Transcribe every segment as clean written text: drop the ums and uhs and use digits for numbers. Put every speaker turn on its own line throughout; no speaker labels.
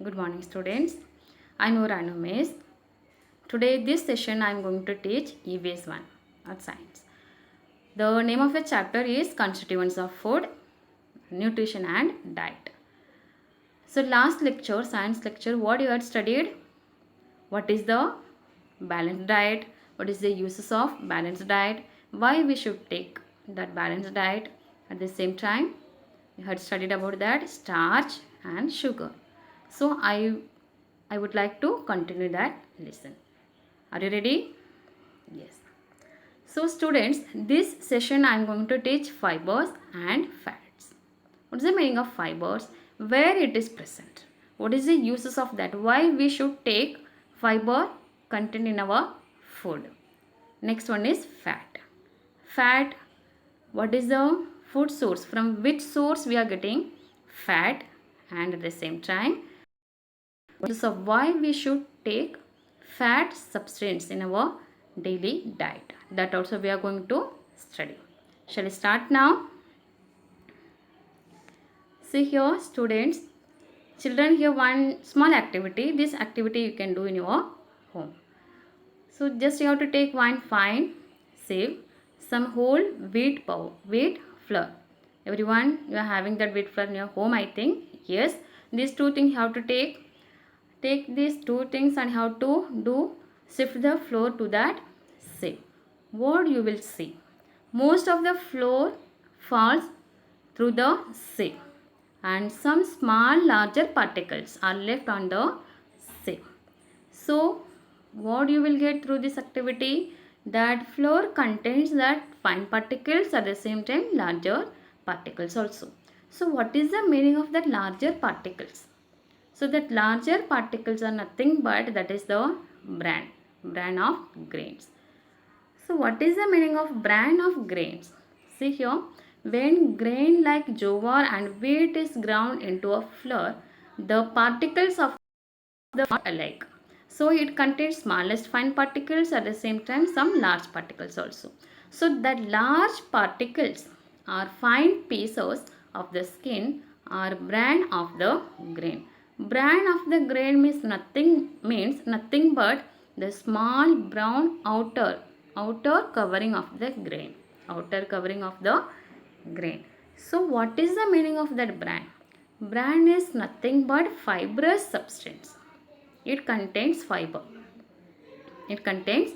Good morning, students. I'm your Anu Miss. Today, this session, I'm going to teach EVS 1 or science. The name of the chapter is Constituents of Food, Nutrition and Diet. So, last lecture, science lecture, what you had studied? What is the balanced diet? What is the uses of balanced diet? Why we should take that balanced diet? At the same time, you had studied about that starch and sugar. So, I would like to continue that lesson. Are you ready? Yes. So students, this session I am going to teach fibers and fats. What is the meaning of fibers? Where it is present? What is the uses of that? Why we should take fiber content in our food? Next one is fat. Fat, what is the food source? From which source we are getting fat? And at the same time, so why we should take fat substance in our daily diet, that also we are going to study. Shall we start now? See here students, children, here one small activity. This activity you can do in your home. So just you have to take one fine sieve, some whole wheat flour. Everyone, you are having that wheat flour in your home, I think. Yes, these two things you have to take these two things and how to sift the flour to that sieve. What you will see, most of the flour falls through the sieve and some small larger particles are left on the sieve. So what you will get through this activity, that flour contains that fine particles, at the same time larger particles also. So what is the meaning of that larger particles? So that larger particles are nothing but that is the bran of grains. So what is the meaning of bran of grains? See here, when grain like jowar and wheat is ground into a flour, the particles of the are alike. So it contains smallest fine particles, at the same time some large particles also. So that large particles are fine pieces of the skin or bran of the grain. Bran of the grain means nothing but the small brown outer covering of the grain. Outer covering of the grain. So what is the meaning of that bran? Bran is nothing but fibrous substance. It contains fiber. It contains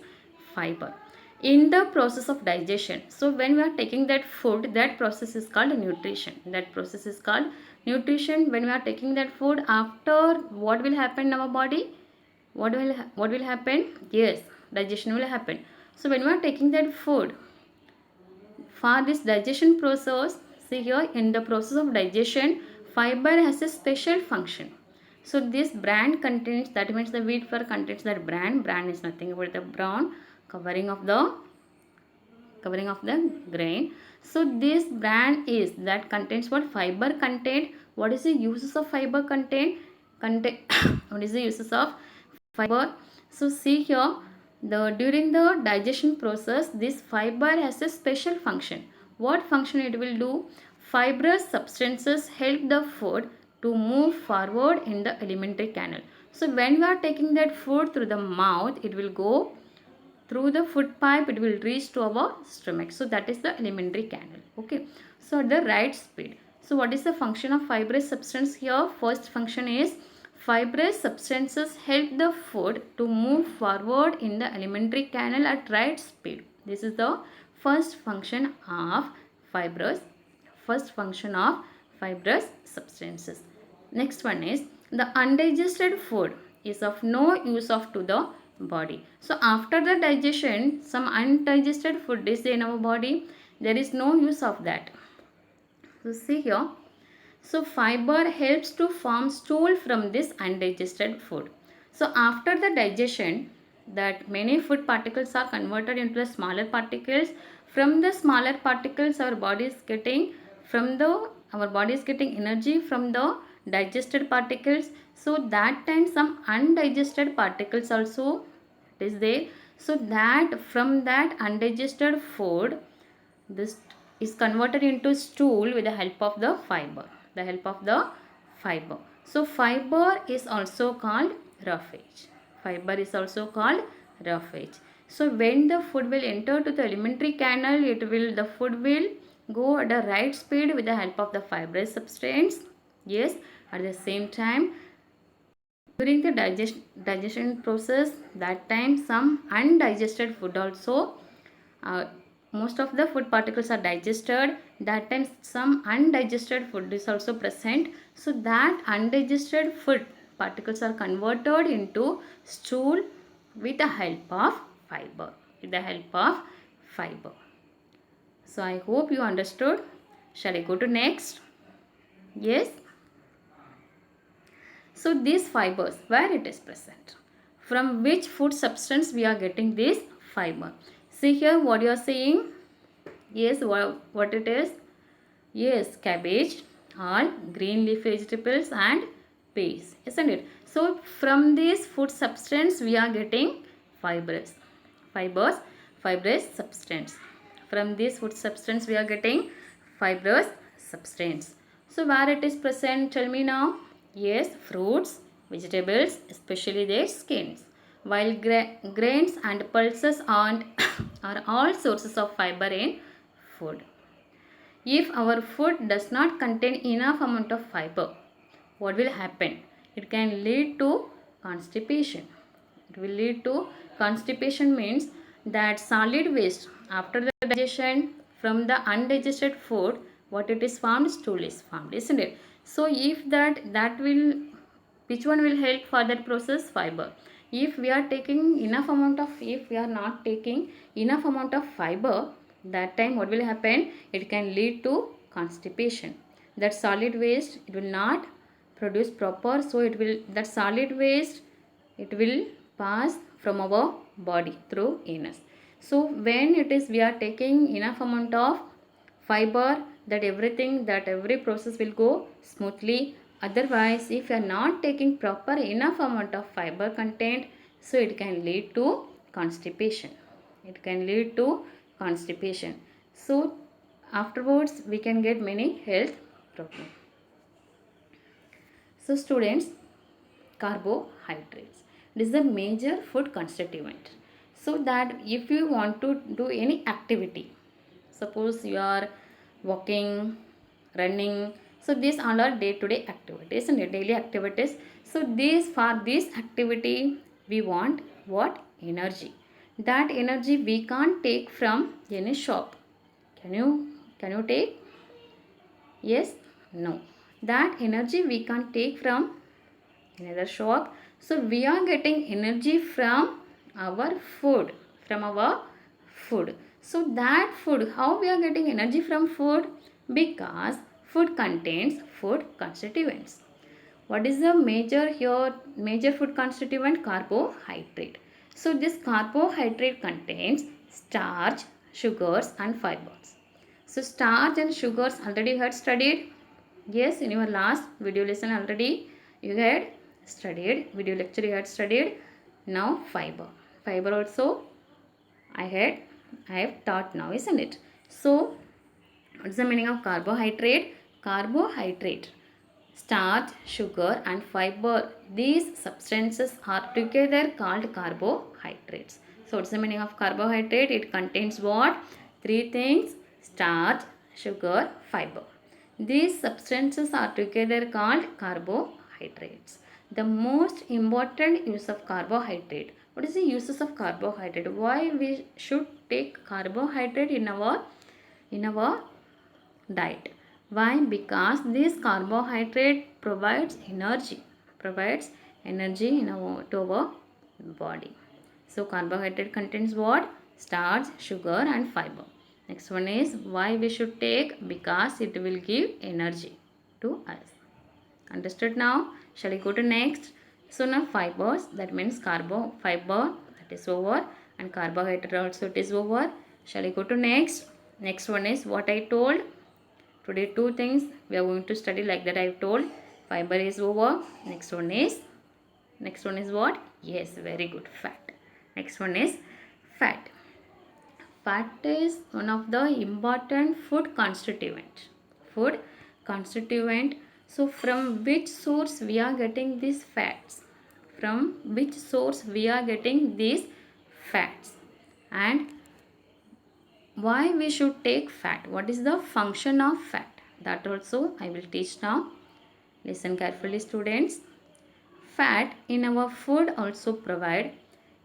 fiber in the process of digestion. So when we are taking that food, that process is called nutrition. That process is called nutrition. When we are taking that food, after what will happen in our body? What will happen? Yes, digestion will happen. So when we are taking that food, for this digestion process, see here, in the process of digestion, fiber has a special function. So this bran contains, that means the wheat flour contains that bran. Bran is nothing but the brown covering of the grain. So this bran is that contains what? Fiber content. What is the uses of fiber content? What is the uses of fiber? So see here, during the digestion process, this fiber has a special function. What function it will do? Fibrous substances help the food to move forward in the alimentary canal. So when we are taking that food through the mouth, it will go through the food pipe, it will reach to our stomach. So that is the alimentary canal. Okay, so at the right speed. So what is the function of fibrous substance here? First function is fibrous substances help the food to move forward in the alimentary canal at right speed. This is the first function of fibrous substances. Next one is the undigested food is of no use of to the body. So after the digestion, some undigested food is in our body. There is no use of that. So see here. So fiber helps to form stool from this undigested food. So after the digestion, that many food particles are converted into the smaller particles. From the smaller particles, our body is getting energy from the digested particles. So that time some undigested particles also is there. So that from that undigested food, this is converted into stool with the help of the fiber. So fiber is also called roughage. Fiber is also called roughage. So when the food will enter to the alimentary canal, the food will go at the right speed with the help of the fibrous substance. Yes, at the same time, during the digestion process, that time some undigested food also, uh, most of the food particles are digested. That time some undigested food is also present. So that undigested food particles are converted into stool with the help of fiber. With the help of fiber. So I hope you understood. Shall I go to next? Yes. So these fibers, where it is present? From which food substance we are getting this fiber? See here what you are saying. Yes, what it is? Yes, cabbage, all green leaf vegetables and peas, isn't it? So from this food substance we are getting fibers, fibers, fibrous substance. From this food substance we are getting fibrous substance. So where it is present? Tell me now. Yes, fruits, vegetables, especially their skins. While grains and pulses are all sources of fiber in food. If our food does not contain enough amount of fiber, what will happen? It can lead to constipation. It will lead to constipation means that solid waste after the digestion from the undigested food, what it is formed, stool is formed, isn't it? So if that will, which one will help for that process? Fiber. If we are taking enough amount of, if we are not taking enough amount of fiber, that time what will happen? It can lead to constipation. That solid waste, it will not produce proper, so it will, that solid waste, it will pass from our body through anus. So when it is, we are taking enough amount of fiber, that everything, that every process will go smoothly. Otherwise, if you are not taking proper enough amount of fiber content, so it can lead to constipation. It can lead to constipation. So afterwards we can get many health problems. So students, carbohydrates, it is a major food constituent. So that if you want to do any activity, suppose you are walking, running, so these all are day-to-day activities and daily activities. So these, for this activity we want what? Energy. That energy we can't take from any shop. Can you take? Yes? No. That energy we can't take from another shop. So we are getting energy from our food. From our food. So that food, how we are getting energy from food? Because food contains food constituents. What is the major here? Major food constituent? Carbohydrate. So this carbohydrate contains starch, sugars and fibers. So starch and sugars already you had studied. Yes, in your last video lesson already you had studied. Video lecture you had studied. Now fiber. Fiber also I have taught now, isn't it? So what's the meaning of carbohydrate? Carbohydrate, starch, sugar and fiber, these substances are together called carbohydrates. So what's the meaning of carbohydrate? It contains what? Three things: starch, sugar, fiber. These substances are together called carbohydrates. The most important use of carbohydrate. What is the uses of carbohydrate? Why we should take carbohydrate in our diet? Why? Because this carbohydrate provides energy in our body. So carbohydrate contains what? Starch, sugar and fiber. Next one is why we should take? Because it will give energy to us. Understood now? Shall I go to next? So now fibers, that means fiber, that is over, and carbohydrate also it is over. Shall I go to next? Next one is what I told. Today two things we are going to study, like that I have told. Fiber is over. Next one is what? Yes, very good, fat. Next one is fat. Fat is one of the important food constituent. Food constituent. So from which source we are getting these fats? From which source we are getting these fats? And why we should take fat? What is the function of fat? That also I will teach now. Listen carefully, students. Fat in our food also provide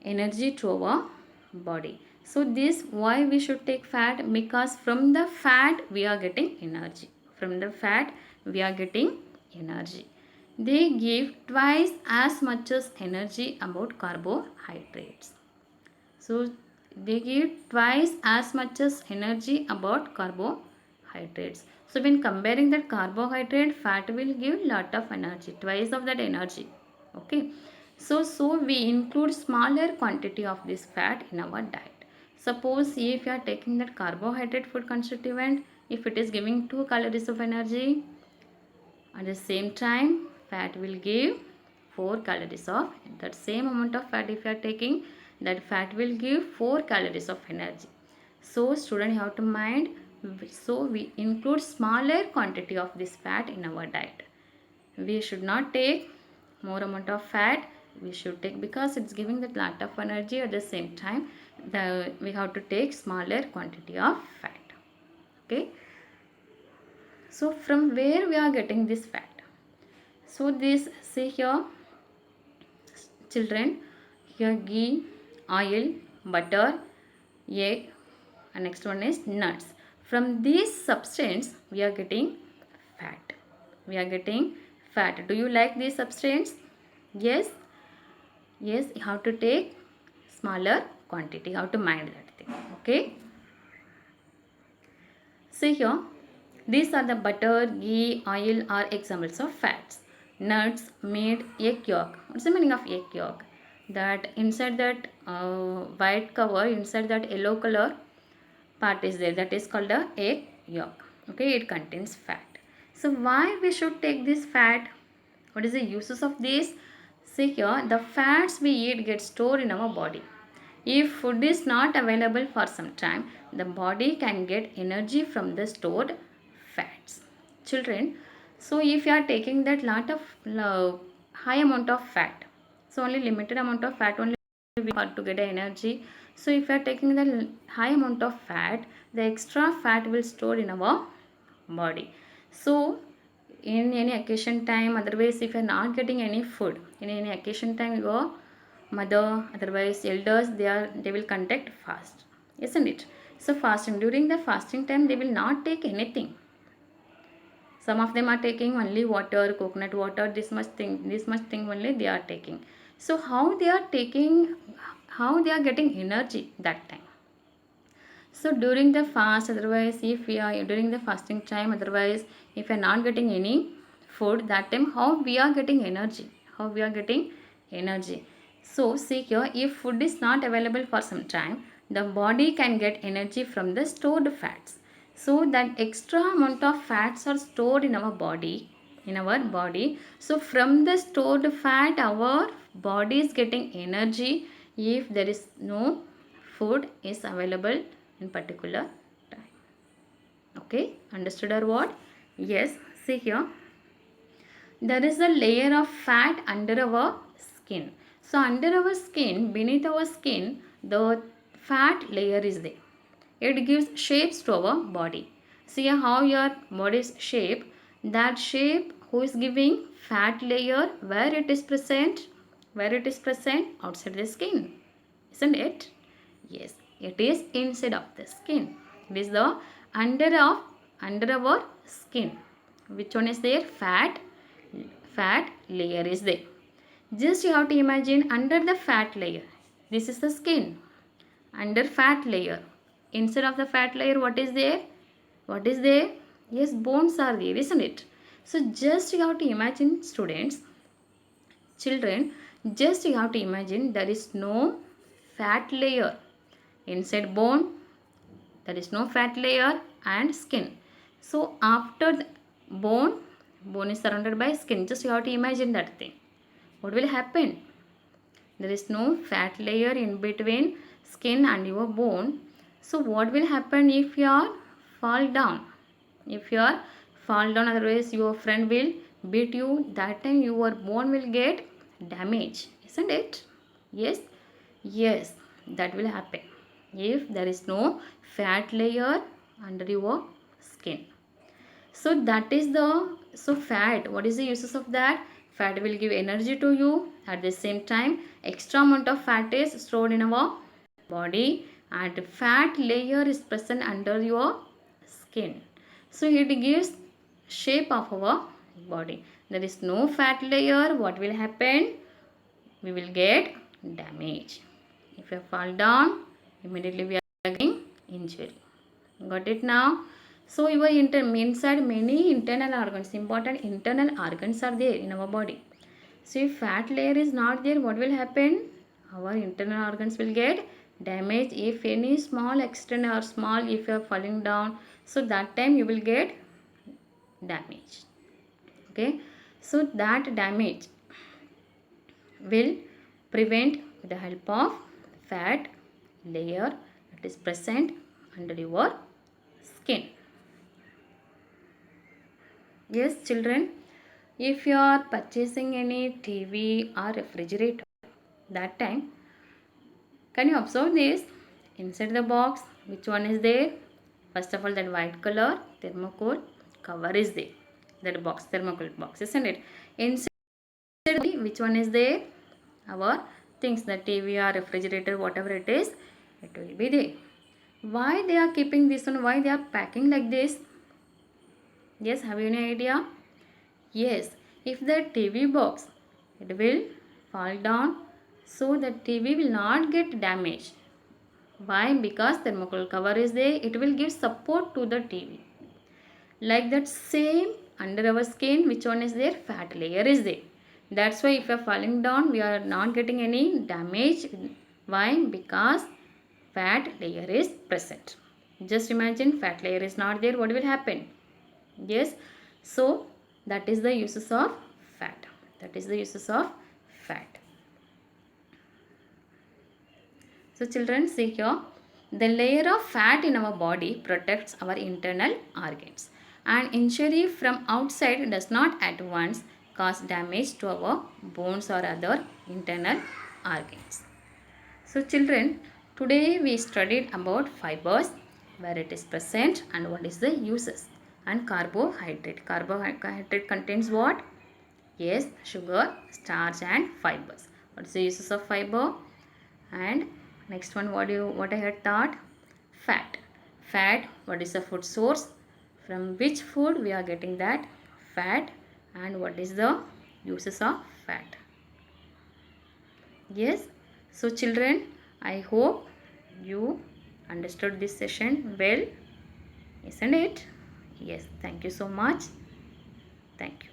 energy to our body. So this why we should take fat? Because from the fat we are getting energy. From the fat we are getting energy. They give twice as much as energy about carbohydrates. So they give twice as much as energy about carbohydrates. So when comparing that carbohydrate, fat will give lot of energy, twice of that energy. Okay. So we include smaller quantity of this fat in our diet. Suppose if you are taking that carbohydrate food constituent, if it is giving 2 calories of energy, at the same time fat will give 4 calories of that same amount of fat. If you are taking, that fat will give 4 calories of energy. So student, you have to mind, so we include smaller quantity of this fat in our diet. We should not take more amount of fat. We should take, because it's giving that lot of energy. At the same time we have to take smaller quantity of fat. Okay. So from where we are getting this fat? So this, see here children, here ghee, oil, butter, egg, and next one is nuts. From this substance we are getting fat. We are getting fat. Do you like this substance? Yes. Yes, you have to take smaller quantity. You have to mind that thing. Okay. See here, these are the butter, ghee, oil are examples of fats. Nuts, meat, egg yolk. What's the meaning of egg yolk? That inside that white cover, inside that yellow color part is there. That is called the egg yolk. Okay, it contains fat. So why we should take this fat? What is the uses of this? See here, the fats we eat get stored in our body. If food is not available for some time, the body can get energy from the stored fats. Children, so if you are taking that lot of high amount of fat, so only limited amount of fat only we have to get energy. So if you are taking the high amount of fat, the extra fat will store in our body. So in any occasion time, otherwise if you are not getting any food, in any occasion time, your mother, otherwise elders, they will conduct fast, isn't it? So fasting, during the fasting time they will not take anything. Some of them are taking only water, coconut water, this much thing only they are taking. So how they are taking, how they are getting energy that time? So during the fast, otherwise if we are during the fasting time, otherwise if we are not getting any food, that time how we are getting energy? How we are getting energy? So see here, if food is not available for some time, the body can get energy from the stored fats. So that extra amount of fats are stored in our body. So from the stored fat, our body is getting energy if there is no food is available in particular time. Okay, understood or what? Yes, see here, there is a layer of fat under our skin. So under our skin, beneath our skin, the fat layer is there. It gives shapes to our body. See how your body is shaped. That shape who is giving? Fat layer. Where it is present? Where it is present? Outside the skin. Isn't it? Yes, it is inside of the skin. It is the under our skin. Which one is there? Fat layer is there. Just you have to imagine under the fat layer. This is the skin. Under fat layer. Instead of the fat layer, what is there? What is there? Yes, bones are there, isn't it? So just you have to imagine, students, children, just you have to imagine there is no fat layer. Inside bone, there is no fat layer and skin. So after the bone is surrounded by skin. Just you have to imagine that thing. What will happen? There is no fat layer in between skin and your bone. So what will happen if you are fall down? If you are fall down, otherwise your friend will beat you, that time your bone will get damage, isn't it? Yes, yes, that will happen if there is no fat layer under your skin. So that is the, so fat, what is the uses of that? Fat will give energy to you. At the same time, extra amount of fat is stored in our body, and fat layer is present under your skin. So it gives shape of our body. There is no fat layer, what will happen? We will get damage. If you fall down, immediately we are getting injury. Got it now? So your inside many internal organs, important internal organs are there in our body. So if fat layer is not there, what will happen? Our internal organs will get damaged. If any small extent or small, if you are falling down, so that time you will get damage. Okay, so that damage will prevent with the help of fat layer that is present under your skin. Yes, children, if you are purchasing any TV or refrigerator, that time, can you observe this? Inside the box, which one is there? First of all, that white color thermocol cover is there. That box, thermocol box, isn't it? Inside, which one is there? Our things, the TV or refrigerator, whatever it is, it will be there. Why they are keeping this one? Why they are packing like this? Yes, have you any idea? Yes, if the TV box, it will fall down, so the TV will not get damaged. Why? Because thermocol cover is there, it will give support to the TV. Like that same under our skin, which one is there? Fat layer is there. That's why if you are falling down, we are not getting any damage. Why? Because fat layer is present. Just imagine fat layer is not there, what will happen? Yes, so that is the uses of fat. That is the uses of fat. So children, see here, the layer of fat in our body protects our internal organs, and injury from outside does not at once cause damage to our bones or other internal organs. So children, today we studied about fibers, where it is present and what is the uses, and carbohydrate. Carbohydrate contains what? Yes, sugar, starch and fibers. What is the uses of fiber? And next one, what I had taught? Fat. Fat, what is the food source? From which food we are getting that fat, and what is the uses of fat? Yes, so children, I hope you understood this session well, isn't it? Yes, thank you so much. Thank you.